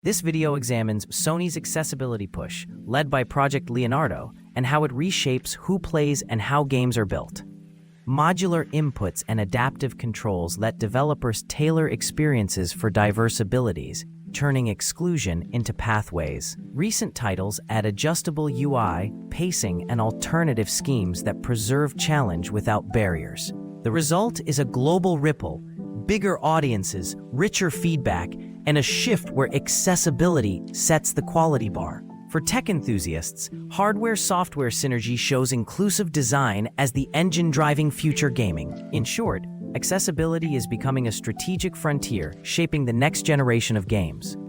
This video examines Sony's accessibility push, led by Project Leonardo, and how it reshapes who plays and how games are built. Modular inputs and adaptive controls let developers tailor experiences for diverse abilities, turning exclusion into pathways. Recent titles add adjustable UI, pacing, and alternative schemes that preserve challenge without barriers. The result is a global ripple, bigger audiences, richer feedback, and a shift where accessibility sets the quality bar. For tech enthusiasts, hardware-software synergy shows inclusive design as the engine driving future gaming. In short, accessibility is becoming a strategic frontier, shaping the next generation of games.